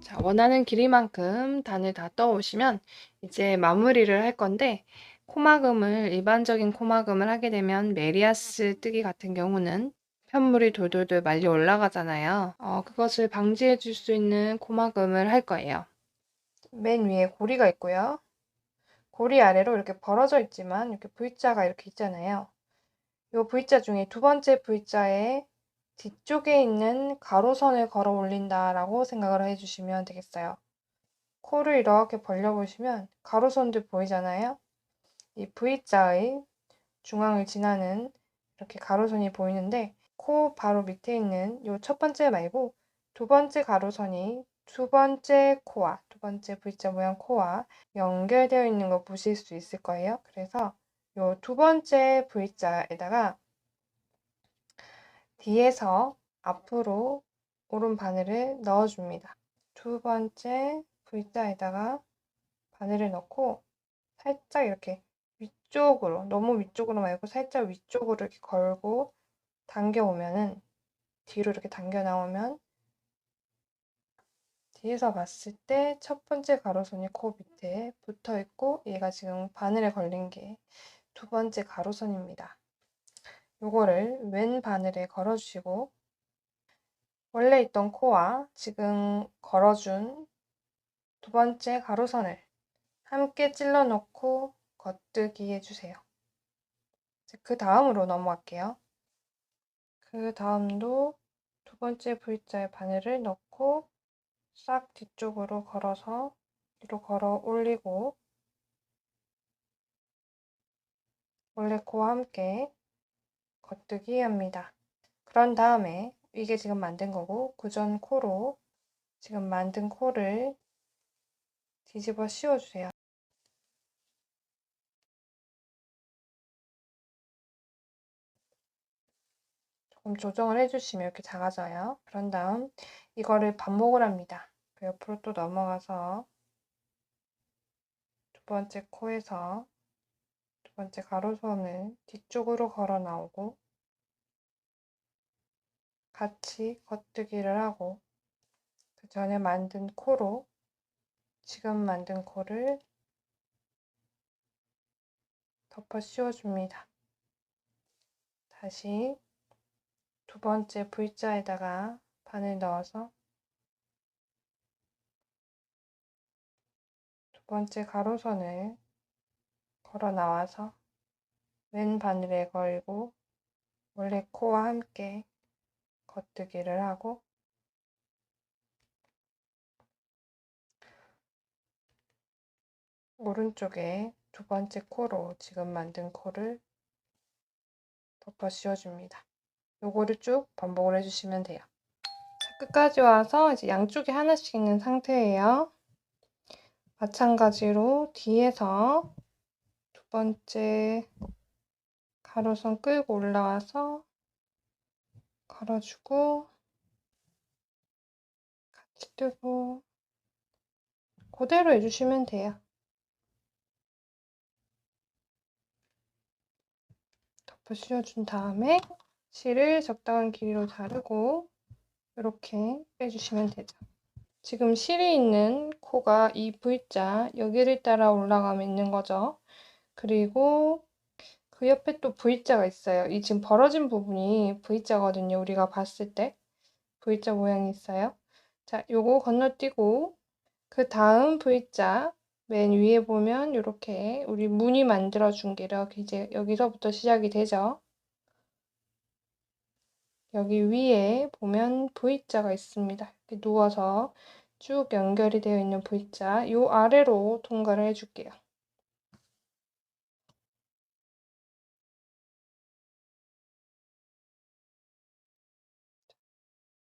자, 원하는 길이만큼 단을 다 떠오시면 이제 마무리를 할 건데, 일반적인 코막음을 하게 되면 메리아스 뜨기 같은 경우는 편물이 돌돌돌 말려 올라가잖아요. 그것을 방지해 줄 수 있는 코막음을 할 거예요. 맨 위에 고리가 있고요. 고리 아래로 이렇게 벌어져 있지만 이렇게 V자가 이렇게 있잖아요. 이 V자 중에 두 번째 V자의 뒤쪽에 있는 가로선을 걸어 올린다라고 생각을 해주시면 되겠어요. 코를 이렇게 벌려보시면 가로선들 보이잖아요. 이 V자의 중앙을 지나는 이렇게 가로선이 보이는데 코 바로 밑에 있는 이 첫 번째 말고 두 번째 가로선이 두 번째 코와 두 번째 V자 모양 코와 연결되어 있는 거 보실 수 있을 거예요. 그래서 이 두 번째 V자에다가 뒤에서 앞으로 오른 바늘을 넣어줍니다. 두 번째 V자에다가 바늘을 넣고 살짝 이렇게 위쪽으로, 너무 위쪽으로 말고 살짝 위쪽으로 이렇게 걸고 당겨오면은, 뒤로 이렇게 당겨 나오면 뒤에서 봤을 때 첫 번째 가로선이 코 밑에 붙어 있고 얘가 지금 바늘에 걸린 게 두 번째 가로선입니다. 요거를 왼 바늘에 걸어주시고 원래 있던 코와 지금 걸어준 두 번째 가로선을 함께 찔러 넣고 겉뜨기 해주세요. 그 다음으로 넘어갈게요. 그 다음도 두 번째 V자에 바늘을 넣고 싹 뒤쪽으로 걸어서 뒤로 걸어 올리고 원래 코와 함께 겉뜨기 합니다. 그런 다음에 이게 지금 만든 거고 구전 코로 지금 만든 코를 뒤집어 씌워주세요. 조금 조정을 해주시면 이렇게 작아져요. 그런 다음 이거를 반복을 합니다. 그 옆으로 또 넘어가서 두 번째 코에서 두 번째 가로선을 뒤쪽으로 걸어 나오고 같이 겉뜨기를 하고 그 전에 만든 코로 지금 만든 코를 덮어 씌워줍니다. 다시 두 번째 V자에다가 바늘 넣어서 두 번째 가로선을 걸어 나와서 왼 바늘에 걸고 원래 코와 함께 겉뜨기를 하고 오른쪽에 두 번째 코로 지금 만든 코를 덮어 씌워줍니다. 요거를 쭉 반복을 해주시면 돼요. 자, 끝까지 와서 이제 양쪽에 하나씩 있는 상태예요. 마찬가지로 뒤에서 두 번째 가로선 끌고 올라와서 걸어주고 같이 뜨고 그대로 해주시면 돼요. 덮어 씌워준 다음에 실을 적당한 길이로 자르고 이렇게 빼주시면 되죠. 지금 실이 있는 코가 이 V자 여기를 따라 올라가면 있는 거죠. 그리고 그 옆에 또 V자가 있어요. 이 지금 벌어진 부분이 V자거든요. 우리가 봤을 때 V자 모양이 있어요. 자, 요거 건너뛰고 그 다음 V자 맨 위에 보면 이렇게 우리 무늬 만들어 준 게 이렇게 이제 여기서부터 시작이 되죠. 여기 위에 보면 V자가 있습니다. 이렇게 누워서 쭉 연결이 되어 있는 V자 요 아래로 통과를 해줄게요.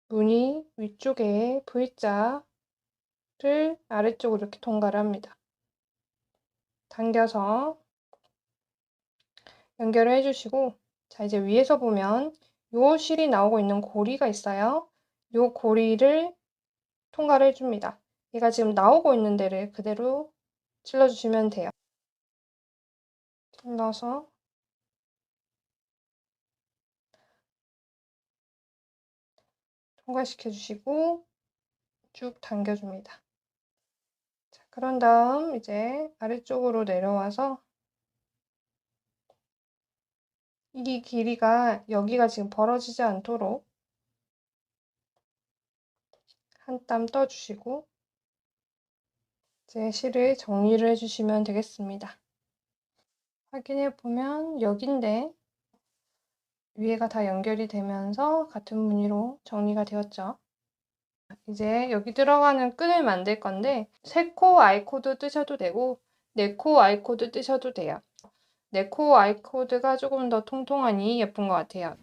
무늬 위쪽에 V자를 아래쪽으로 이렇게 통과를 합니다. 당겨서 연결을 해주시고 자 이제 위에서 보면 요 실이 나오고 있는 고리가 있어요. 요 고리를 통과를 해줍니다. 얘가 지금 나오고 있는 데를 그대로 찔러주시면 돼요. 찔러서 통과시켜 주시고 쭉 당겨줍니다. 자, 그런 다음 이제 아래쪽으로 내려와서 이 길이가 여기가 지금 벌어지지 않도록 한 땀 떠주시고 이제 실을 정리를 해주시면 되겠습니다. 확인해 보면 여기인데 위에가 다 연결이 되면서 같은 무늬로 정리가 되었죠. 이제 여기 들어가는 끈을 만들 건데 3코 아이코드 뜨셔도 되고 4코 아이코드 뜨셔도 돼요. 4코 아이코드가 조금 더 통통하니 예쁜 것 같아요.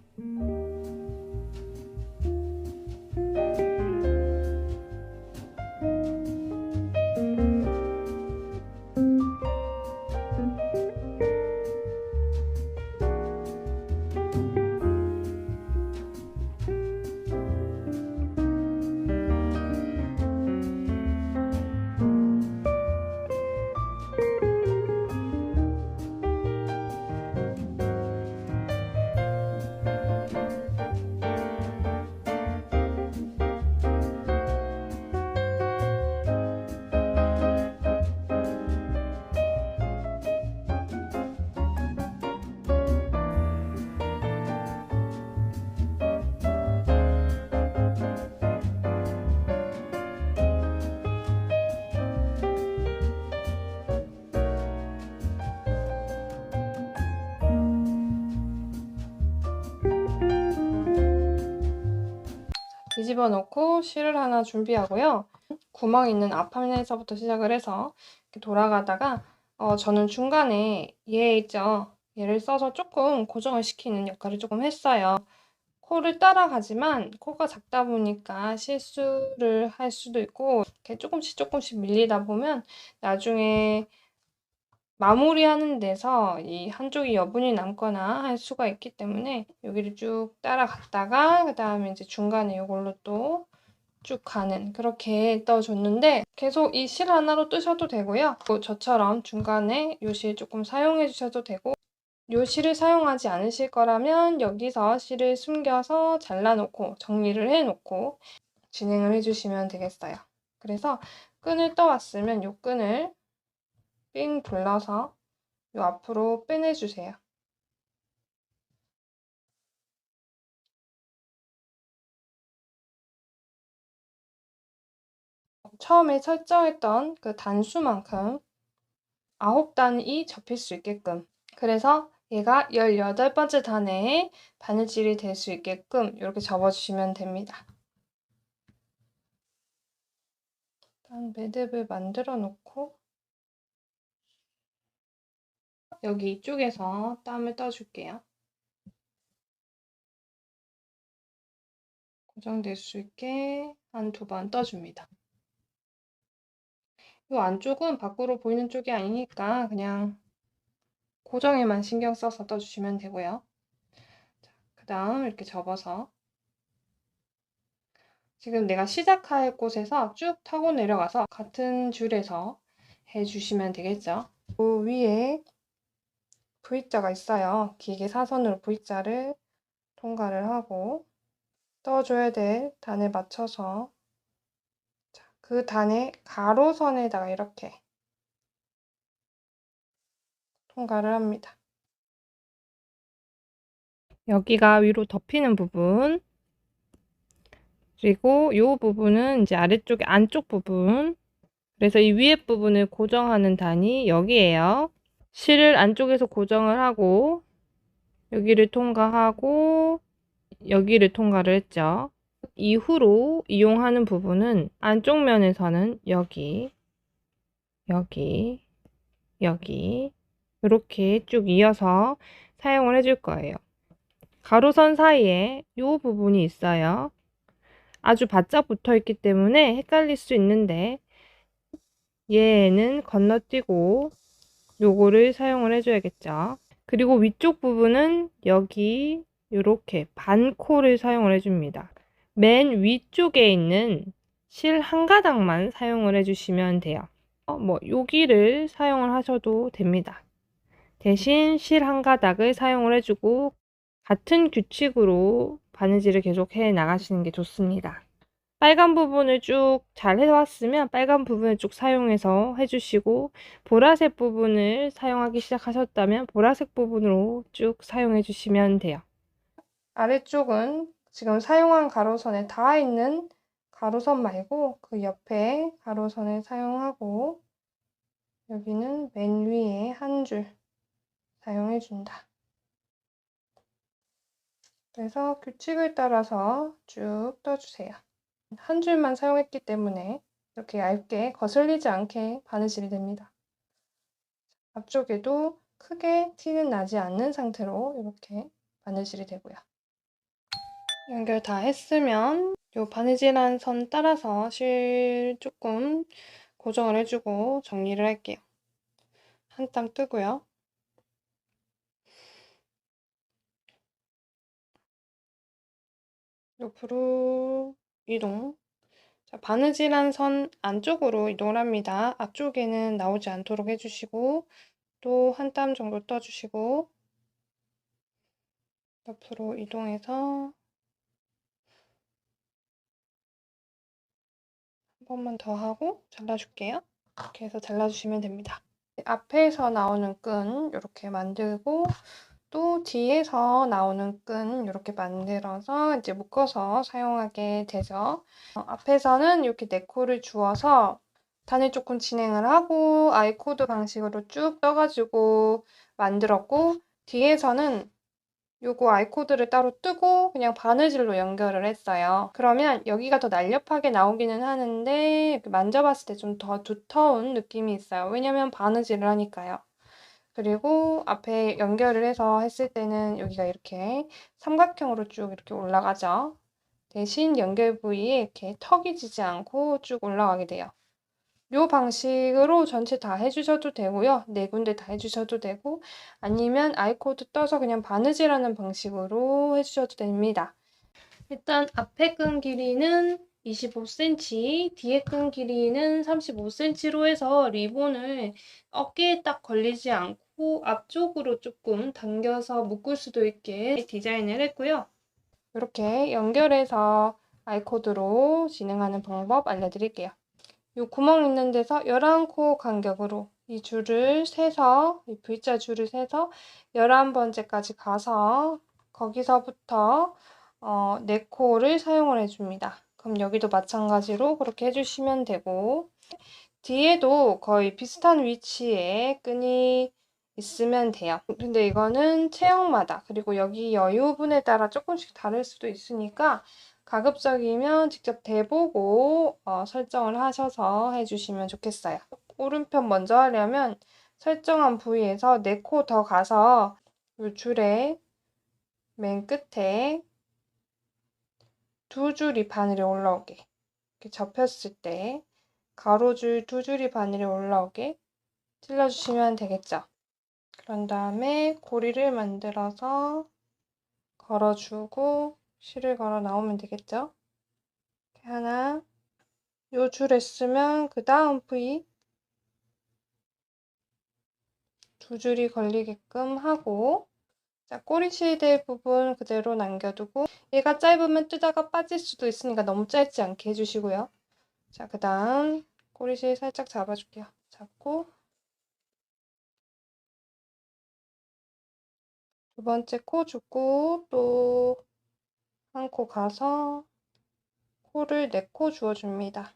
뒤집어 놓고 실을 하나 준비하고요. 구멍 있는 앞판에서부터 시작을 해서 이렇게 돌아가다가 저는 중간에 얘 있죠? 얘를 써서 조금 고정을 시키는 역할을 조금 했어요. 코를 따라가지만 코가 작다 보니까 실수를 할 수도 있고 이렇게 조금씩 밀리다 보면 나중에 마무리하는 데서 이 한쪽이 여분이 남거나 할 수가 있기 때문에 여기를 쭉 따라갔다가 그 다음에 이제 중간에 이걸로 또 쭉 가는 그렇게 떠줬는데 계속 이 실 하나로 뜨셔도 되고요. 또 저처럼 중간에 이 실 조금 사용해 주셔도 되고 이 실을 사용하지 않으실 거라면 여기서 실을 숨겨서 잘라놓고 정리를 해놓고 진행을 해주시면 되겠어요. 그래서 끈을 떠왔으면 이 끈을 삥 둘러서 요 앞으로 빼내주세요. 처음에 설정했던 그 단수만큼 9단이 접힐 수 있게끔 그래서 얘가 18번째 단에 바느질이 될 수 있게끔 이렇게 접어주시면 됩니다. 일단 매듭을 만들어 놓고 여기 이쪽에서 땀을 떠줄게요. 고정될 수 있게 한 2번 떠줍니다. 이 안쪽은 밖으로 보이는 쪽이 아니니까 그냥 고정에만 신경 써서 떠주시면 되고요. 그 다음 이렇게 접어서 지금 내가 시작할 곳에서 쭉 타고 내려가서 같은 줄에서 해주시면 되겠죠. 그 위에 V자가 있어요. 길게 사선으로 V자를 통과를 하고 떠줘야 될 단에 맞춰서 그 단의 가로선에다가 이렇게 통과를 합니다. 여기가 위로 덮이는 부분 그리고 이 부분은 이제 아래쪽에 안쪽 부분 그래서 이 위에 부분을 고정하는 단이 여기에요. 실을 안쪽에서 고정을 하고 여기를 통과하고 여기를 통과를 했죠. 이후로 이용하는 부분은 안쪽 면에서는 여기 이렇게 쭉 이어서 사용을 해줄 거예요. 가로선 사이에 이 부분이 있어요. 아주 바짝 붙어 있기 때문에 헷갈릴 수 있는데 얘는 건너뛰고 요거를 사용을 해줘야겠죠. 그리고 위쪽 부분은 여기 이렇게 반코를 사용을 해줍니다. 맨 위쪽에 있는 실 한 가닥만 사용을 해주시면 돼요. 뭐 여기를 사용을 하셔도 됩니다. 대신 실 한 가닥을 사용을 해주고 같은 규칙으로 바느질을 계속 해 나가시는 게 좋습니다. 빨간 부분을 쭉 잘 해왔으면 빨간 부분을 쭉 사용해서 해주시고, 보라색 부분을 사용하기 시작하셨다면 보라색 부분으로 쭉 사용해 주시면 돼요. 아래쪽은 지금 사용한 가로선에 닿아 있는 가로선 말고 그 옆에 가로선을 사용하고, 여기는 맨 위에 한 줄 사용해 준다. 그래서 규칙을 따라서 쭉 떠주세요. 한 줄만 사용했기 때문에 이렇게 얇게 거슬리지 않게 바느질이 됩니다. 앞쪽에도 크게 티는 나지 않는 상태로 이렇게 바느질이 되고요. 연결 다 했으면 이 바느질한 선 따라서 실 조금 고정을 해주고 정리를 할게요. 한 땀 뜨고요. 옆으로 이동. 자, 바느질한 선 안쪽으로 이동을 합니다. 앞쪽에는 나오지 않도록 해주시고, 또 한 땀 정도 떠주시고, 옆으로 이동해서 한 번만 더 하고 잘라줄게요. 이렇게 해서 잘라주시면 됩니다. 앞에서 나오는 끈 이렇게 만들고, 또 뒤에서 나오는 끈 이렇게 만들어서 이제 묶어서 사용하게 되죠. 앞에서는 이렇게 네코를 주어서 단을 조금 진행을 하고 아이코드 방식으로 쭉 떠가지고 만들었고, 뒤에서는 요거 아이코드를 따로 뜨고 그냥 바느질로 연결을 했어요. 그러면 여기가 더 날렵하게 나오기는 하는데 이렇게 만져봤을 때 좀 더 두터운 느낌이 있어요. 왜냐면 바느질을 하니까요. 그리고 앞에 연결을 해서 했을 때는 여기가 이렇게 삼각형으로 쭉 이렇게 올라가죠. 대신 연결 부위에 이렇게 턱이 지지 않고 쭉 올라가게 돼요. 이 방식으로 전체 다 해주셔도 되고요. 네 군데 다 해주셔도 되고, 아니면 아이코드 떠서 그냥 바느질하는 방식으로 해주셔도 됩니다. 일단 앞에 끈 길이는 25cm, 뒤에 끈 길이는 35cm로 해서 리본을 어깨에 딱 걸리지 않고 앞쪽으로 조금 당겨서 묶을 수도 있게 디자인을 했고요. 이렇게 연결해서 아이코드로 진행하는 방법 알려드릴게요. 이 구멍 있는 데서 11코 간격으로 이 줄을 세서, 이 V자 줄을 세서 11번째까지 가서 거기서부터 4코를 사용을 해줍니다. 그럼 여기도 마찬가지로 그렇게 해주시면 되고, 뒤에도 거의 비슷한 위치에 끈이 있으면 돼요. 근데 이거는 체형마다, 그리고 여기 여유분에 따라 조금씩 다를 수도 있으니까 가급적이면 직접 대보고 설정을 하셔서 해주시면 좋겠어요. 오른편 먼저 하려면 설정한 부위에서 4코 더 가서 이 줄의 맨 끝에 2줄이 바늘에 올라오게, 이렇게 접혔을 때 가로줄 2줄이 바늘에 올라오게 찔러주시면 되겠죠. 그런 다음에 고리를 만들어서 걸어주고 실을 걸어 나오면 되겠죠. 이렇게 하나, 요 줄에 쓰면 그 다음 부위 2줄이 걸리게끔 하고, 자, 꼬리 실될 부분 그대로 남겨두고, 얘가 짧으면 뜨다가 빠질 수도 있으니까 너무 짧지 않게 해주시고요. 자, 그 다음 꼬리실 살짝 잡아줄게요. 잡고 두 번째 코 주고 또 한 코 가서 코를 4코 주어줍니다.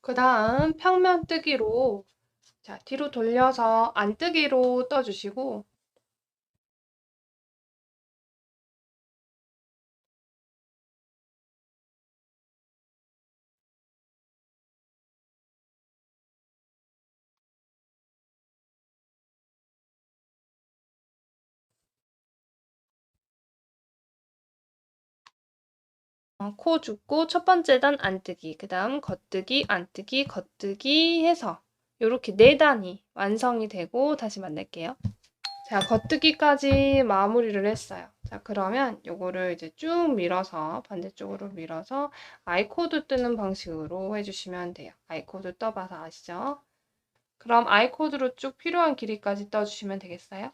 그 다음 평면 뜨기로, 자, 뒤로 돌려서 안뜨기로 떠주시고, 코 줍고 첫 번째 단 안뜨기, 그 다음 겉뜨기, 안뜨기, 겉뜨기 해서 이렇게 4단이 완성이 되고 다시 만날게요. 자, 겉뜨기까지 마무리를 했어요. 자, 그러면 요거를 이제 쭉 밀어서 반대쪽으로 밀어서 아이코드 뜨는 방식으로 해주시면 돼요. 아이코드 떠봐서 아시죠? 그럼 아이코드로 쭉 필요한 길이까지 떠주시면 되겠어요?